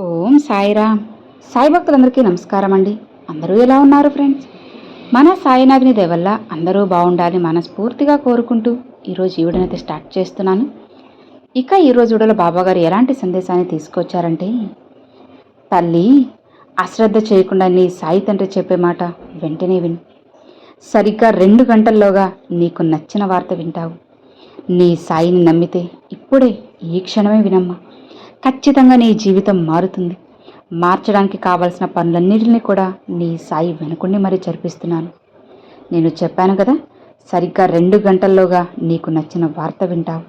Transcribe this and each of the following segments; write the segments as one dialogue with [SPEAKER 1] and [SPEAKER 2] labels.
[SPEAKER 1] ఓం సాయిరామ్. సాయి భక్తులందరికీ నమస్కారం అండి. అందరూ ఎలా ఉన్నారు ఫ్రెండ్స్? మన సాయినాథుని దయ వల్ల అందరూ బాగుండాలని మనస్ఫూర్తిగా కోరుకుంటూ ఈరోజు ఈ వీడియోనైతే స్టార్ట్ చేస్తున్నాను. ఇక ఈరోజు వీడియోలో బాబాగారు ఎలాంటి సందేశాన్ని తీసుకొచ్చారంటే, తల్లి, అశ్రద్ధ చేయకుండా నీ సాయి తండ్రి చెప్పే మాట వెంటనే విను. సరిగ్గా 2 గంటల్లోగా నీకు నచ్చిన వార్త వింటావు. నీ సాయిని నమ్మితే ఇప్పుడే ఈ క్షణమే వినమ్మా. ఖచ్చితంగా నీ జీవితం మారుతుంది. మార్చడానికి కావలసిన పనులన్నిటిని కూడా నీ సాయి వెనుకుండి మరీ జరిపిస్తున్నాను. నేను చెప్పాను కదా, సరిగ్గా 2 గంటల్లోగా నీకు నచ్చిన వార్త వింటావు.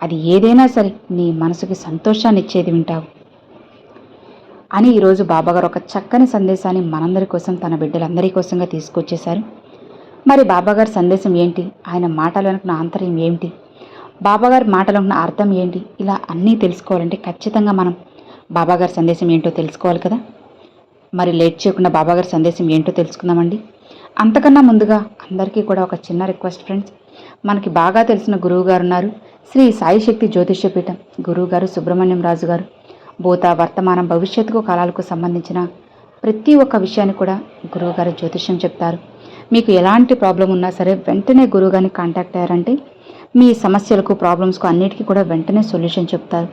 [SPEAKER 1] అది ఏదైనా సరే నీ మనసుకి సంతోషాన్ని ఇచ్చేది వింటావు అని ఈరోజు బాబాగారు ఒక చక్కని సందేశాన్ని మనందరి కోసం, తన బిడ్డలందరి కోసంగా తీసుకొచ్చేశారు. మరి బాబాగారి సందేశం ఏంటి, ఆయన మాటలు అనుకున్న ఆంతర్యం ఏమిటి, బాబాగారి మాటలు ఉన్న అర్థం ఏంటి, ఇలా అన్నీ తెలుసుకోవాలంటే ఖచ్చితంగా మనం బాబాగారి సందేశం ఏంటో తెలుసుకోవాలి కదా. మరి లేట్ చేయకుండా బాబాగారి సందేశం ఏంటో తెలుసుకుందామండి. అంతకన్నా ముందుగా అందరికీ కూడా ఒక చిన్న రిక్వెస్ట్ ఫ్రెండ్స్. మనకి బాగా తెలిసిన గురువు గారు ఉన్నారు, శ్రీ సాయి శక్తి జ్యోతిష్యపీఠం గురువు గారు సుబ్రహ్మణ్యం రాజు గారు. భూత వర్తమానం భవిష్యత్తుకు కాలాలకు సంబంధించిన ప్రతి ఒక్క విషయాన్ని కూడా గురువుగారు జ్యోతిష్యం చెప్తారు. మీకు ఎలాంటి ప్రాబ్లం ఉన్నా సరే వెంటనే గురువుగారిని కాంటాక్ట్ అయ్యారంటే మీ సమస్యలకు, ప్రాబ్లమ్స్కు అన్నిటికీ కూడా వెంటనే సొల్యూషన్ చెప్తారు.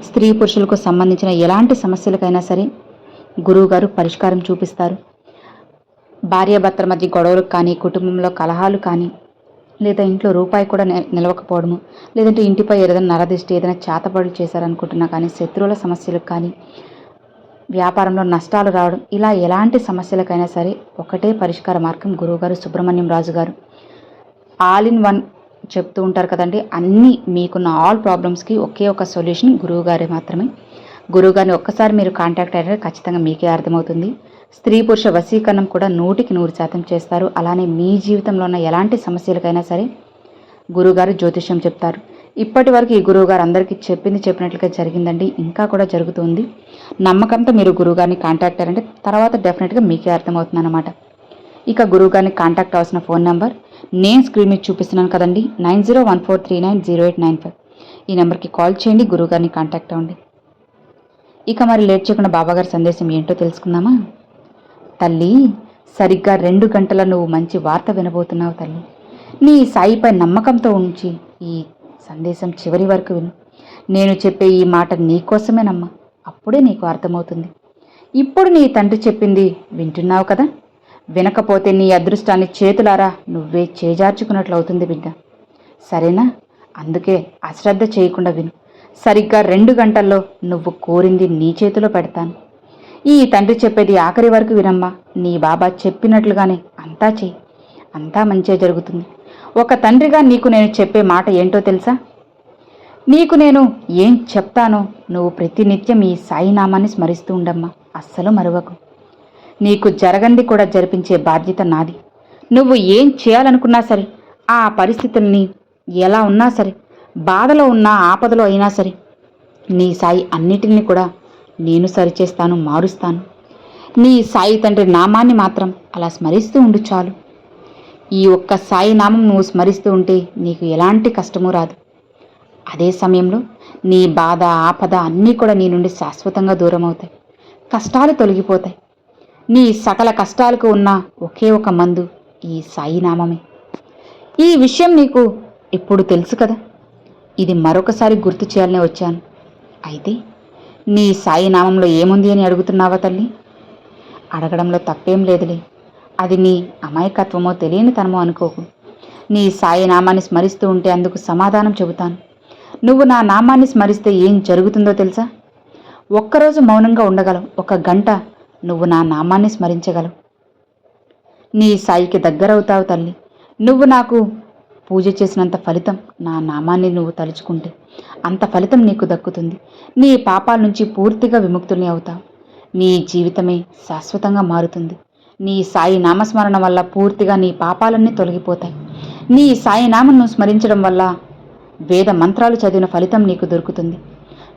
[SPEAKER 1] స్త్రీ పురుషులకు సంబంధించిన ఎలాంటి సమస్యలకైనా సరే గురువుగారు పరిష్కారం చూపిస్తారు. భార్యాభర్తల మధ్య గొడవలకు కానీ, కుటుంబంలో కలహాలు కానీ, లేదా ఇంట్లో రూపాయి కూడా నిలవకపోవడము, లేదంటే ఇంటిపై ఏదైనా నరదిష్టి, ఏదైనా చేతబడులు చేశారనుకుంటున్నా కానీ, శత్రువుల సమస్యలకు కానీ, వ్యాపారంలో నష్టాలు రావడం, ఇలా ఎలాంటి సమస్యలకైనా సరే ఒకటే పరిష్కార మార్గం గురువుగారు సుబ్రహ్మణ్యం రాజు గారు. ఆల్ ఇన్ వన్ చెప్తూ ఉంటారు కదండి, అన్నీ మీకున్న ఆల్ ప్రాబ్లమ్స్కి ఒకే ఒక సొల్యూషన్ గురువుగారే మాత్రమే. గురువుగారిని ఒక్కసారి మీరు కాంటాక్ట్ అయ్యారే ఖచ్చితంగా మీకే అర్థమవుతుంది. స్త్రీ పురుష వశీకరణం కూడా 100% చేస్తారు. అలానే మీ జీవితంలో ఉన్న ఎలాంటి సమస్యలకైనా సరే గురువుగారు జ్యోతిష్యం చెప్తారు. ఇప్పటి వరకు ఈ గురువుగారు అందరికీ చెప్పినట్లుగా జరిగిందండి, ఇంకా కూడా జరుగుతుంది. నమ్మకంతో మీరు గురువుగారిని కాంటాక్ట్ అయ్యారంటే తర్వాత డెఫినెట్గా మీకే అర్థమవుతుంది అన్నమాట. ఇక గురువుగారిని కాంటాక్ట్ అవ్వాల్సిన ఫోన్ నెంబర్ నేను స్క్రీన్ మీద చూపిస్తున్నాను కదండి, 9014390895. ఈ నెంబర్కి కాల్ చేయండి, గురువుగారిని కాంటాక్ట్ అవ్వండి. ఇక మరి లేట్ చేయకుండా బాబాగారి సందేశం ఏంటో తెలుసుకుందామా. తల్లి, సరిగ్గా 2 గంటల నువ్వు మంచి వార్త వినబోతున్నావు తల్లి. నీ సాయిపై నమ్మకంతో ఉంచి ఈ సందేశం చివరి వరకు విను. నేను చెప్పే ఈ మాట నీకోసమేనమ్మా, అప్పుడే నీకు అర్థమవుతుంది. ఇప్పుడు నీ తండ్రి చెప్పింది వింటున్నావు కదా, వినకపోతే నీ అదృష్టాన్ని చేతులారా నువ్వే చేజార్చుకున్నట్లు అవుతుంది బిడ్డ, సరేనా? అందుకే అశ్రద్ధ చేయకుండా విను. సరిగ్గా 2 గంటల్లో నువ్వు కోరింది నీ చేతిలో పెడతాను. ఈ తండ్రి చెప్పేది ఆఖరి వరకు వినమ్మా. నీ బాబా చెప్పినట్లుగానే అంతా చెయ్యి, అంతా మంచిగా జరుగుతుంది. ఒక తండ్రిగా నీకు నేను చెప్పే మాట ఏంటో తెలుసా? నీకు నేను ఏం చెప్తానో నువ్వు ప్రతినిత్యం ఈ సాయినామాన్ని స్మరిస్తూ ఉండమ్మా, అస్సలు మరువకు. నీకు జరగంది కూడా జరిపించే బాధ్యత నాది. నువ్వు ఏం చేయాలనుకున్నా సరే, ఆ పరిస్థితుల్ని ఎలా ఉన్నా సరే, బాధలో ఉన్నా ఆపదలో అయినా సరే, నీ సాయి అన్నిటిని కూడా నేను సరిచేస్తాను, మారుస్తాను. నీ సాయి తండ్రి నామాన్ని మాత్రం అలా స్మరిస్తూ ఉండు చాలు. ఈ ఒక్క సాయి నామం నువ్వు స్మరిస్తూ ఉంటే నీకు ఎలాంటి కష్టమూ రాదు. అదే సమయంలో నీ బాధ, ఆపద అన్నీ కూడా నీ నుండి శాశ్వతంగా దూరం అవుతాయి. కష్టాలు తొలగిపోతాయి. నీ సకల కష్టాలకు ఉన్న ఒకే ఒక మందు ఈ సాయి నామమే. ఈ విషయం నీకు ఇప్పుడు తెలుసు కదా, ఇది మరొకసారి గుర్తు చేయాలనే వచ్చాను. అయితే నీ సాయి నామంలో ఏముంది అని అడుగుతున్నావా తల్లి? అడగడంలో తప్పేం లేదులే, అది నీ అమాయకత్వమో తెలియనితనమో అనుకోకు. నీ సాయి నామాన్ని స్మరిస్తూ ఉంటే అందుకు సమాధానం చెబుతాను. నువ్వు నా నామాన్ని స్మరిస్తే ఏం జరుగుతుందో తెలుసా? ఒక్కరోజు మౌనంగా ఉండగలవు, 1 గంట నువ్వు నా నామాన్ని స్మరించగలవు. నీ సాయికి దగ్గరవుతావు తల్లి. నువ్వు నాకు పూజ చేసినంత ఫలితం నా నామాన్ని నువ్వు తలుచుకుంటే అంత ఫలితం నీకు దక్కుతుంది. నీ పాపాల నుంచి పూర్తిగా విముక్తుల్ని అవుతావు. నీ జీవితమే శాశ్వతంగా మారుతుంది. నీ సాయి నామస్మరణ వల్ల పూర్తిగా నీ పాపాలన్నీ తొలగిపోతాయి. నీ సాయి నామం నువ్వు స్మరించడం వల్ల వేద మంత్రాలు చదివిన ఫలితం నీకు దొరుకుతుంది.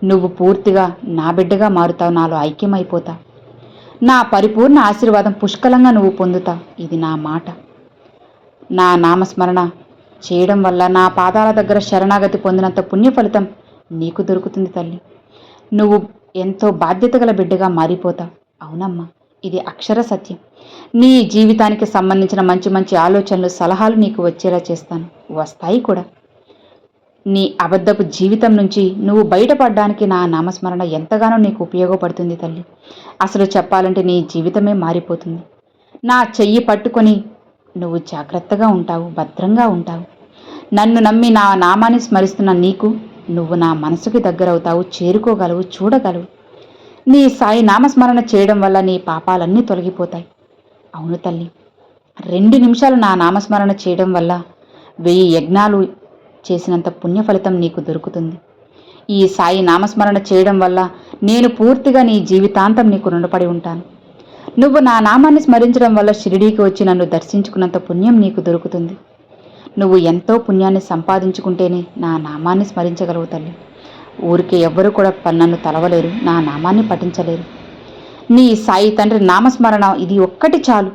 [SPEAKER 1] నువ్వు పూర్తిగా నా బిడ్డగా మారుతావు, నాలో ఐక్యమైపోతావు. నా పరిపూర్ణ ఆశీర్వాదం పుష్కలంగా నువ్వు పొందుతావు. ఇది నా మాట. నా నామస్మరణ చేయడం వల్ల నా పాదాల దగ్గర శరణాగతి పొందినంత పుణ్య ఫలితం నీకు దొరుకుతుంది తల్లి. నువ్వు ఎంతో బాధ్యత గల బిడ్డగా మారిపోతావు. అవునమ్మా, ఇది అక్షర సత్యం. నీ జీవితానికి సంబంధించిన మంచి మంచి ఆలోచనలు, సలహాలు నీకు వచ్చేలా చేస్తాను. వస్తాయి కూడా. నీ అబద్ధపు జీవితం నుంచి నువ్వు బయటపడడానికి నా నామస్మరణ ఎంతగానో నీకు ఉపయోగపడుతుంది తల్లి. అసలు చెప్పాలంటే నీ జీవితమే మారిపోతుంది. నా చెయ్యి పట్టుకొని నువ్వు జాగ్రత్తగా ఉంటావు, భద్రంగా ఉంటావు. నన్ను నమ్మి నా నామాన్ని స్మరిస్తున్న నీకు నువ్వు నా మనసుకి దగ్గరవుతావు, చేరుకోగలవు, చూడగలవు. నీ సాయి నామస్మరణ చేయడం వల్ల నీ పాపాలన్నీ తొలగిపోతాయి. అవును తల్లి, 2 నిమిషాలు నా నామస్మరణ చేయడం వల్ల 1000 యజ్ఞాలు చేసినంత పుణ్య ఫలితం నీకు దొరుకుతుంది. ఈ సాయి నామస్మరణ చేయడం వల్ల నేను పూర్తిగా నీ జీవితాంతం నీకు రుణపడి ఉంటాను. నువ్వు నా నామాన్ని స్మరించడం వల్ల షిరిడీకి వచ్చి నన్ను దర్శించుకున్నంత పుణ్యం నీకు దొరుకుతుంది. నువ్వు ఎంతో పుణ్యాన్ని సంపాదించుకుంటేనే నా నామాన్ని స్మరించగలవు తల్లి. ఊరికే ఎవ్వరూ కూడా నన్ను తలవలేరు, నా నామాన్ని పఠించలేరు. నీ సాయి తండ్రి నామస్మరణ ఇది ఒక్కటి చాలు,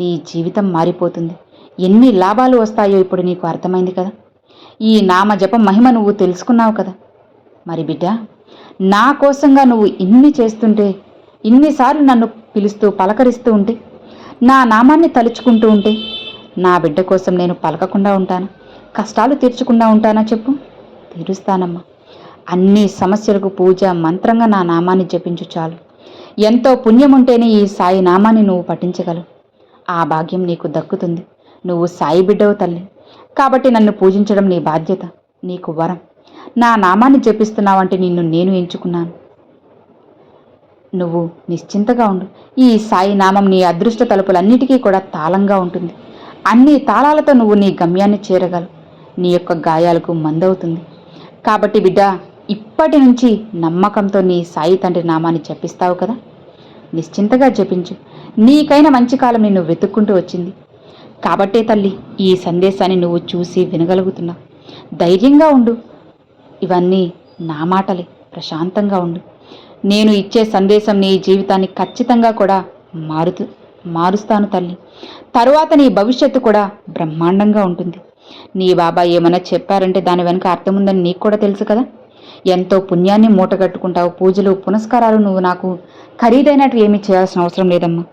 [SPEAKER 1] నీ జీవితం మారిపోతుంది. ఎన్ని లాభాలు వస్తాయో ఇప్పుడు నీకు అర్థమైంది కదా. ఈ నామ జపం మహిమ నువ్వు తెలుసుకున్నావు కదా. మరి బిడ్డ, నా కోసంగా నువ్వు ఇన్ని చేస్తుంటే, ఇన్నిసార్లు నన్ను పిలుస్తూ పలకరిస్తూ ఉంటే, నా నామాన్ని తలుచుకుంటూ ఉంటే, నా బిడ్డ కోసం నేను పలకకుండా ఉంటాను, కష్టాలు తీర్చకుండా ఉంటానా చెప్పు? తీరుస్తానమ్మా. అన్ని సమస్యలకు పూజ మంత్రంగా నా నామాన్ని జపించు చాలు. ఎంతో పుణ్యం ఉంటేనే ఈ సాయి నామాన్ని నువ్వు పఠించగలవు. ఆ భాగ్యం నీకు దక్కుతుంది. నువ్వు సాయి బిడ్డవు తల్లి, కాబట్టి నన్ను పూజించడం నీ బాధ్యత, నీకు వరం. నా నామాన్ని జపిస్తున్నావంటే నిన్ను నేను ఎంచుకున్నాను. నువ్వు నిశ్చింతగా ఉండు. ఈ సాయి నామం నీ అదృష్ట తలుపులన్నిటికీ కూడా తాళంగా ఉంటుంది. అన్ని తాళాలతో నువ్వు నీ గమ్యాన్ని చేరగలవు. నీ యొక్క గాయాలకు మందవుతుంది. కాబట్టి బిడ్డ, ఇప్పటి నుంచి నమ్మకంతో నీ సాయి తండ్రి నామాన్ని జపిస్తావు కదా. నిశ్చింతగా జపించు. నీకైన మంచి కాలం నిన్ను వెతుక్కుంటూ వచ్చింది. కాబట్టే తల్లి, ఈ సందేశాన్ని నువ్వు చూసి వినగలుగుతున్నావు. ధైర్యంగా ఉండు. ఇవన్నీ నా మాటలే. ప్రశాంతంగా ఉండు. నేను ఇచ్చే సందేశం నీ జీవితాన్ని ఖచ్చితంగా కూడా మారుస్తాను తల్లి. తరువాత నీ భవిష్యత్తు కూడా బ్రహ్మాండంగా ఉంటుంది. నీ బాబా ఏమైనా చెప్పారంటే దాని వెనుక అర్థం ఉందని నీకు కూడా తెలుసు కదా. ఎంతో పుణ్యాన్ని మూటగట్టుకుంటావు. పూజలు పునస్కారాలు నువ్వు నాకు ఖరీదైనట్టు ఏమీ చేయాల్సిన అవసరం లేదమ్మా.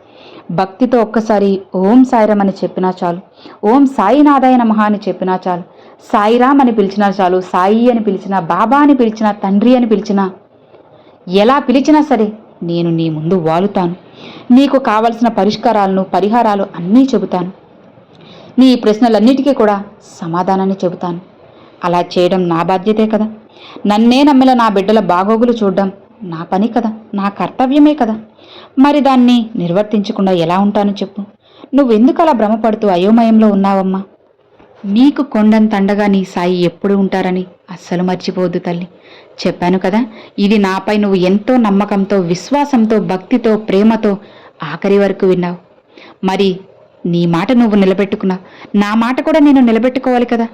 [SPEAKER 1] భక్తితో ఒక్కసారి ఓం సాయిరామ్ అని చెప్పినా చాలు, ఓం సాయినాథాయ నమః అని చెప్పినా చాలు, సాయిరామ్ అని పిలిచినా చాలు, సాయి అని పిలిచినా, బాబా అని పిలిచినా, తండ్రి అని పిలిచినా, ఎలా పిలిచినా సరే నేను నీ ముందు వాలుతాను. నీకు కావలసిన పరిహారాలు అన్నీ చెబుతాను. నీ ప్రశ్నలన్నిటికీ కూడా సమాధానాన్ని చెబుతాను. అలా చేయడం నా బాధ్యతే కదా. నన్నే నమ్మిన నా బిడ్డల బాగోగులు చూడడం నా పని కదా, నా కర్తవ్యమే కదా. మరి దాన్ని నిర్వర్తించకుండా ఎలా ఉంటాను చెప్పు? నువ్వెందుకు అలా భ్రమపడుతూ అయోమయంలో ఉన్నావమ్మా? నీకు కొండంత అండగా నీ సాయి ఎప్పుడు ఉంటారని అస్సలు మర్చిపోవద్దు తల్లి. చెప్పాను కదా, ఇది నాపై నువ్వు ఎంతో నమ్మకంతో, విశ్వాసంతో, భక్తితో, ప్రేమతో ఆఖరి వరకు విన్నావు. మరి నీ మాట నువ్వు నిలబెట్టుకున్నావు. నా మాట కూడా నేను నిలబెట్టుకోవాలి కదా.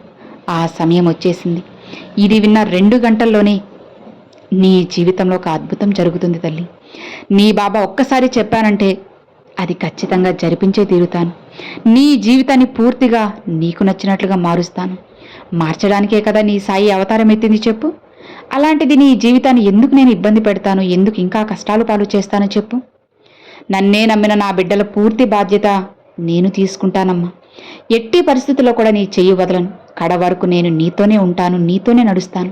[SPEAKER 1] ఆ సమయం వచ్చేసింది. ఇది విన్న 2 గంటల్లోనే నీ జీవితంలో ఒక అద్భుతం జరుగుతుంది తల్లి. నీ బాబా ఒక్కసారి చెప్పానంటే అది ఖచ్చితంగా జరిపించే తీరుతాను. నీ జీవితాన్ని పూర్తిగా నీకు నచ్చినట్లుగా మారుస్తాను. మార్చడానికే కదా నీ సాయి అవతారం ఎత్తింది చెప్పు. అలాంటిది నీ జీవితాన్ని ఎందుకు నేను ఇబ్బంది పెడతాను, ఎందుకు ఇంకా కష్టాలు పాలు చేస్తానో చెప్పు. నన్నే నమ్మిన నా బిడ్డల పూర్తి బాధ్యత నేను తీసుకుంటానమ్మా. ఎట్టి పరిస్థితుల్లో కూడా నీ చెయ్యి వదలను. కడ వరకు నేను నీతోనే ఉంటాను, నీతోనే నడుస్తాను.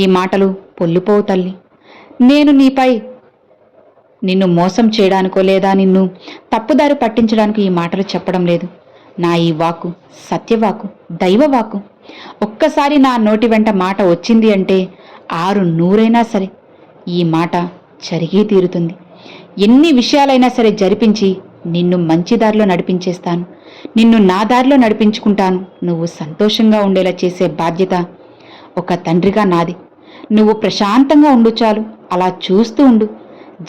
[SPEAKER 1] ఈ మాటలు పొల్లిపోవు తల్లి. నేను నిన్ను మోసం చేయడానికో లేదా నిన్ను తప్పుదారి పట్టించడానికి ఈ మాటలు చెప్పడం లేదు. నా ఈ వాక్కు సత్యవాకు, దైవవాకు. ఒక్కసారి నా నోటి వెంట మాట వచ్చింది అంటే 600 సరే ఈ మాట జరిగే తీరుతుంది. ఎన్ని విషయాలైనా సరే జరిపించి నిన్ను మంచి దారిలో నడిపించేస్తాను. నిన్ను నా దారిలో నడిపించుకుంటాను. నువ్వు సంతోషంగా ఉండేలా చేసే బాధ్యత ఒక తండ్రిగా నాది. నువ్వు ప్రశాంతంగా ఉండు చాలు. అలా చూస్తూ ఉండు.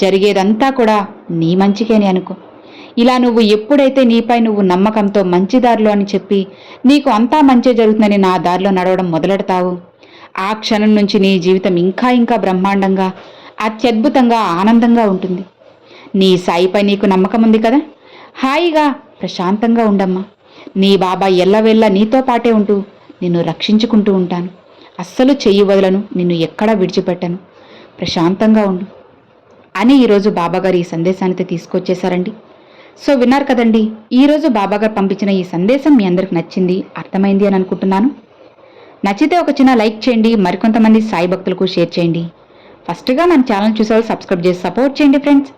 [SPEAKER 1] జరిగేదంతా కూడా నీ మంచికేని అనుకో. ఇలా నువ్వు ఎప్పుడైతే నీపై నువ్వు నమ్మకంతో మంచి దారిలో అని చెప్పి నీకు అంతా మంచి జరుగుతుందని నా దారిలో నడవడం మొదలెడతావు, ఆ క్షణం నుంచి నీ జీవితం ఇంకా ఇంకా బ్రహ్మాండంగా, అత్యద్భుతంగా, ఆనందంగా ఉంటుంది. నీ సాయిపై నీకు నమ్మకం ఉంది కదా. హాయిగా ప్రశాంతంగా ఉండమ్మా. నీ బాబా ఎల్లవెల్లా నీతో పాటే ఉంటూ నిన్ను రక్షించుకుంటూ ఉంటాను. అస్సలు చెయ్యి వదలను, నిన్ను ఎక్కడా విడిచిపెట్టను. ప్రశాంతంగా ఉండు అని ఈరోజు బాబాగారు ఈ సందేశాన్ని తీసుకొచ్చేశారండి. సో విన్నారు కదండి, ఈరోజు బాబాగారు పంపించిన ఈ సందేశం మీ అందరికి నచ్చింది, అర్థమైంది అని అనుకుంటున్నాను. నచ్చితే ఒక చిన్న లైక్ చేయండి, మరికొంతమంది సాయి భక్తులకు షేర్ చేయండి. ఫస్ట్గా మన ఛానల్ చూసేవాళ్ళు సబ్స్క్రైబ్ చేసి సపోర్ట్ చేయండి friends.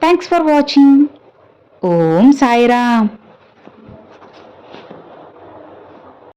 [SPEAKER 1] Thanks for watching. Om Sairam.